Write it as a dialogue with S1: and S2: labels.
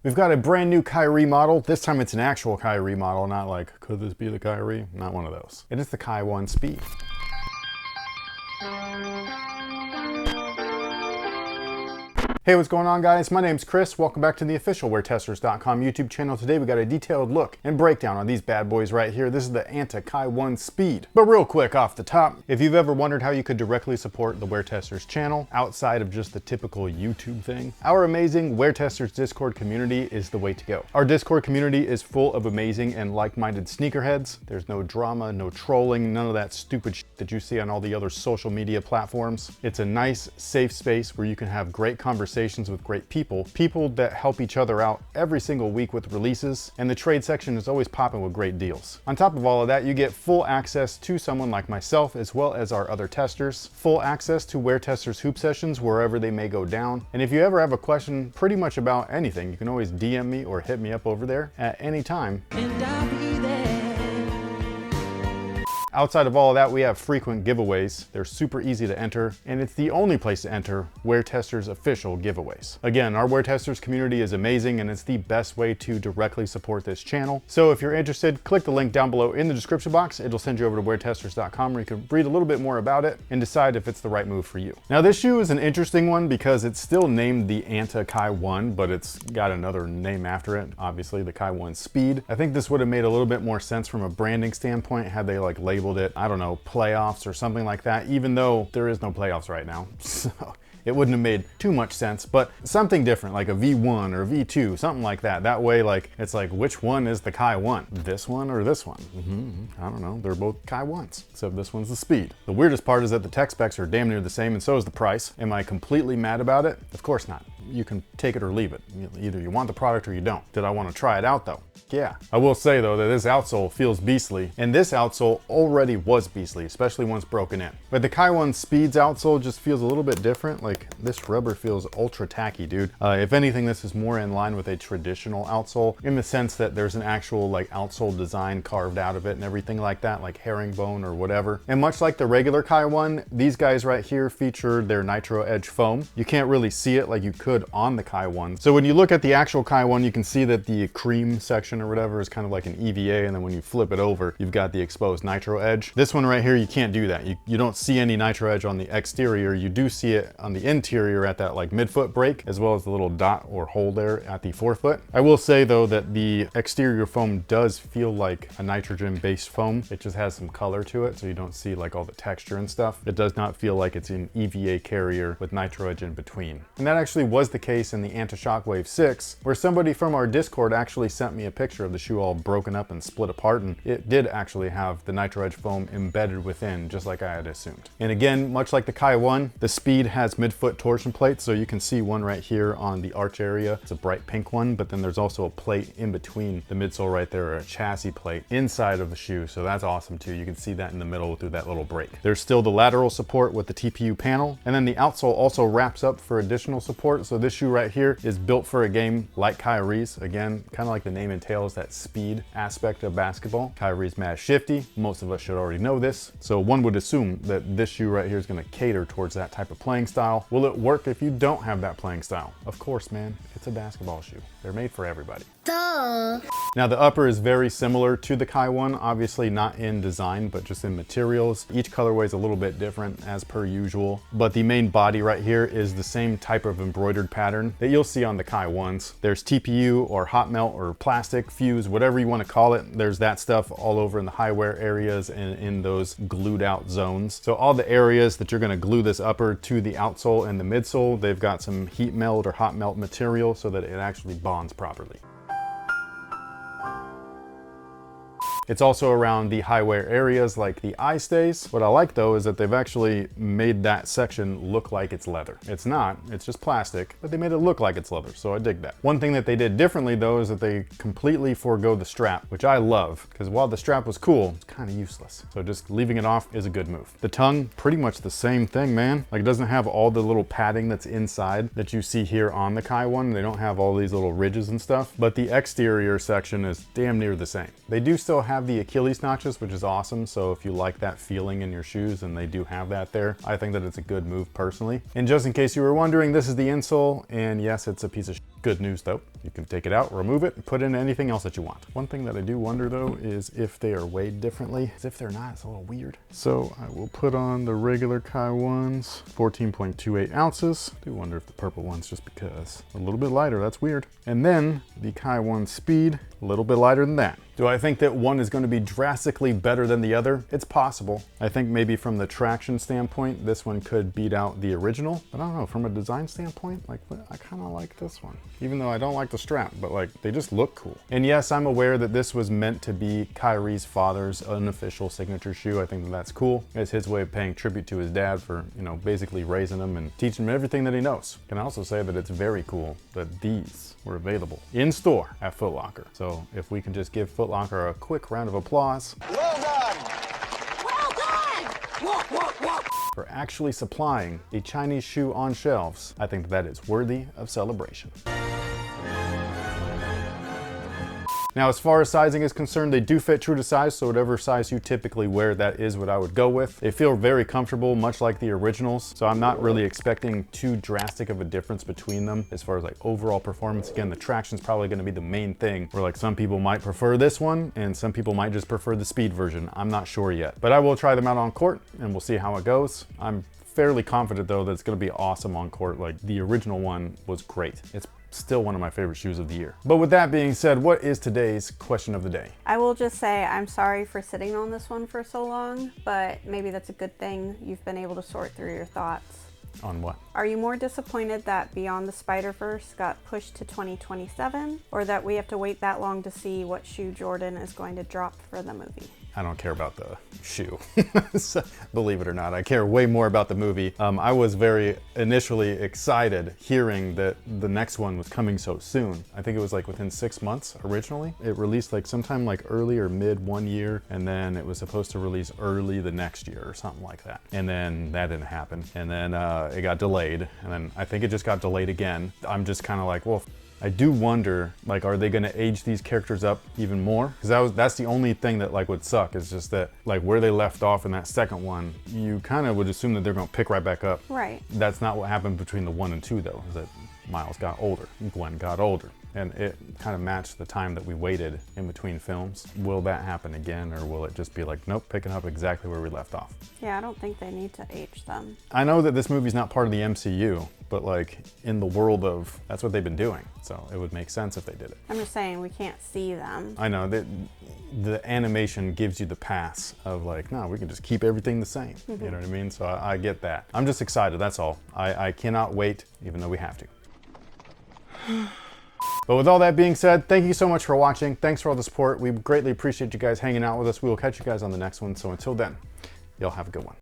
S1: We've got a brand new Kai remodel. This time it's an actual Kai remodel, not like, could this be the Kai re? Not one of those. It is the Kai 1 Speed. Hey, what's going on, guys? My name's Chris. Welcome back to the official WearTesters.com YouTube channel. Today we got a detailed look and breakdown on these bad boys right here. This is the ANTA Kai 1 Speed. But real quick off the top, if you've ever wondered how you could directly support the WearTesters channel outside of just the typical YouTube thing, our amazing WearTesters Discord community is the way to go. Our Discord community is full of amazing and like-minded sneakerheads. There's no drama, no trolling, none of that stupid shit that you see on all the other social media platforms. It's a nice, safe space where you can have great conversations with great people that help each other out every single week with releases, and the trade section is always popping with great deals. On top of all of that, you get full access to someone like myself as well as our other testers, full access to WearTesters hoop sessions wherever they may go down, and if you ever have a question pretty much about anything, you can always DM me or hit me up over there at any time. And I'll be there. Outside of all of that, we have frequent giveaways. They're super easy to enter, and it's the only place to enter WearTesters official giveaways. Again, our WearTesters community is amazing, and it's the best way to directly support this channel. So if you're interested, click the link down below in the description box. It'll send you over to WearTesters.com where you can read a little bit more about it and decide if it's the right move for you. Now, this shoe is an interesting one because it's still named the ANTA Kai 1, but it's got another name after it, obviously the Kai 1 Speed. I think this would have made a little bit more sense from a branding standpoint had they like labeled it, I don't know, playoffs or something like that, even though there is no playoffs right now. So it wouldn't have made too much sense, but something different, like a V1 or V2, something like that. That way, like, it's like, which one is the Kai 1? This one or this one? I don't know, they're both Kai 1s, except this one's the Speed. The weirdest part is that the tech specs are damn near the same, and so is the price. Am I completely mad about it? Of course not. You can take it or leave it. Either you want the product or you don't. Did I want to try it out though? Yeah. I will say though that this outsole feels beastly, and this outsole already was beastly, especially once broken in. But the Kai 1 Speed's outsole just feels a little bit different. Like, this rubber feels ultra tacky, dude. If anything, this is more in line with a traditional outsole in the sense that there's an actual like outsole design carved out of it and everything like that, like herringbone or whatever. And much like the regular Kai 1, these guys right here feature their Nitro Edge foam. You can't really see it like you could on the Kai 1. So when you look at the actual Kai 1, you can see that the cream section or whatever is kind of like an EVA, and then when you flip it over, you've got the exposed Nitro Edge. This one right here, you can't do that. You don't see any Nitro Edge on the exterior. You do see it on the interior at that like midfoot break, as well as the little dot or hole there at the forefoot. I will say though that the exterior foam does feel like a nitrogen-based foam. It just has some color to it, so you don't see like all the texture and stuff. It does not feel like it's an EVA carrier with Nitro Edge in between. And that actually was the case in the ANTA Shockwave 6, where somebody from our Discord actually sent me a picture of the shoe all broken up and split apart, and it did actually have the Nitro Edge foam embedded within, just like I had assumed. And again, much like the Kai 1, the Speed has midfoot torsion plates, so you can see one right here on the arch area. It's a bright pink one, but then there's also a plate in between the midsole right there, or a chassis plate inside of the shoe, so that's awesome too. You can see that in the middle through that little break. There's still the lateral support with the TPU panel, and then the outsole also wraps up for additional support, so this shoe right here is built for a game like Kyrie's. Again, kind of like the name entails, that speed aspect of basketball. Kyrie's mad shifty. Most of us should already know this. So one would assume that this shoe right here is going to cater towards that type of playing style. Will it work if you don't have that playing style? Of course, man. It's a basketball shoe. They're made for everybody. Duh. Now the upper is very similar to the Kai 1, obviously not in design, but just in materials. Each colorway is a little bit different as per usual, but the main body right here is the same type of embroidered pattern that you'll see on the Kai 1s. There's TPU or hot melt or plastic fuse, whatever you want to call it. There's that stuff all over in the high wear areas and in those glued out zones. So all the areas that you're going to glue this upper to the outsole and the midsole, they've got some heat melt or hot melt material so that it actually bonds properly. It's also around the high wear areas like the eye stays. What I like though is that they've actually made that section look like it's leather. It's not, it's just plastic, but they made it look like it's leather, so I dig that. One thing that they did differently though is that they completely forego the strap, which I love, because while the strap was cool, it's kind of useless. So just leaving it off is a good move. The tongue, pretty much the same thing, man. Like, it doesn't have all the little padding that's inside that you see here on the Kai 1. They don't have all these little ridges and stuff, but the exterior section is damn near the same. They do still have the Achilles notches, which is awesome. So if you like that feeling in your shoes, and they do have that there, I think that it's a good move personally. And just in case you were wondering, this is the insole, and yes, it's a piece of good news though. You can take it out, remove it, and put in anything else that you want. One thing that I do wonder though is if they are weighed differently. As if they're not, it's a little weird. So I will put on the regular Kai ones, 14.28 ounces. I do wonder if the purple one's just because a little bit lighter, that's weird. And then the Kai one Speed, a little bit lighter than that. Do I think that one is going to be drastically better than the other? It's possible. I think maybe from the traction standpoint, this one could beat out the original. But I don't know, from a design standpoint, like I kind of like this one. Even though I don't like the strap, but like they just look cool. And yes, I'm aware that this was meant to be Kyrie's father's unofficial signature shoe. I think that that's cool. It's his way of paying tribute to his dad for, you know, basically raising him and teaching him everything that he knows. Can I also say that it's very cool that these were available in store at Foot Locker. So if we can just give Foot Locker a quick round of applause.
S2: Well done! Well done! Walk, walk, walk!
S1: For actually supplying a Chinese shoe on shelves, I think that is worthy of celebration. Now, as far as sizing is concerned, they do fit true to size, so whatever size you typically wear, that is what I would go with. They feel very comfortable, much like the originals, so I'm not really expecting too drastic of a difference between them as far as like overall performance. Again, the traction's probably gonna be the main thing, where like some people might prefer this one, and some people might just prefer the Speed version. I'm not sure yet, but I will try them out on court, and we'll see how it goes. I'm fairly confident though that it's gonna be awesome on court. Like the original one was great. It's still one of my favorite shoes of the year. But with that being said, what is today's question of the day?
S3: I will just say I'm sorry for sitting on this one for so long, but maybe that's a good thing. You've been able to sort through your thoughts.
S1: On what?
S3: Are you more disappointed that Beyond the Spider-Verse got pushed to 2027, or that we have to wait that long to see what shoe Jordan is going to drop for the movie?
S1: I don't care about the shoe. So, believe it or not, I care way more about the movie. I was very initially excited hearing that the next one was coming so soon. I think it was like within 6 months originally. It released like sometime like early or mid one year, and then it was supposed to release early the next year or something like that. And then that didn't happen. And then it got delayed, and then I think it just got delayed again. I'm just kind of like, well, I do wonder, like, are they gonna age these characters up even more? Because that's the only thing that like would suck, is just that like where they left off in that second one, you kind of would assume that they're gonna pick right back up.
S3: Right.
S1: That's not what happened between the 1 and 2 though, is that Miles got older, Gwen got older. And it kind of matched the time that we waited in between films. Will that happen again, or will it just be like, nope, picking up exactly where we left off?
S3: Yeah, I don't think they need to age them.
S1: I know that this movie's not part of the MCU, but like in the world of, that's what they've been doing. So it would make sense if they did it.
S3: I'm just saying we can't see them.
S1: I know that the animation gives you the pass of like, no, we can just keep everything the same. You know what I mean? So I get that. I'm just excited, that's all. I cannot wait, even though we have to. But with all that being said, thank you so much for watching. Thanks for all the support. We greatly appreciate you guys hanging out with us. We will catch you guys on the next one. So until then, y'all have a good one.